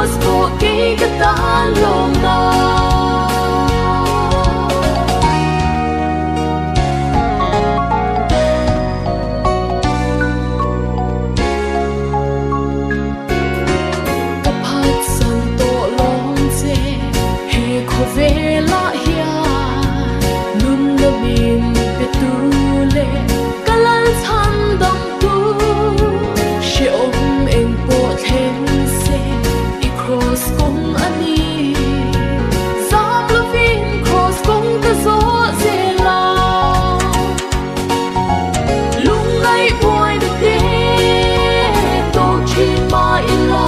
cross po kay katalong na kapat santo long che he khovela ya nun na bin petule kalal chan dong tu she om eng po then se I cross kong ani zam lovin cross kong ka zo zela lung ngai boy de te to chi ma ila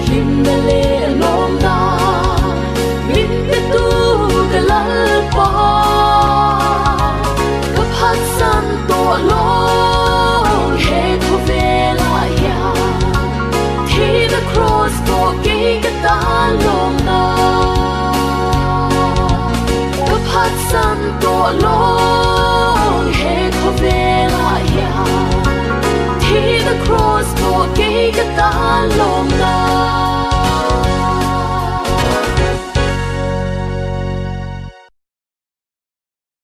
him na le lom da min te tu kalal pa kaphat san to long he khovela ya thi the cross po kay katalong na kaphat san to long he khovela ya thi the cross po kay katalong na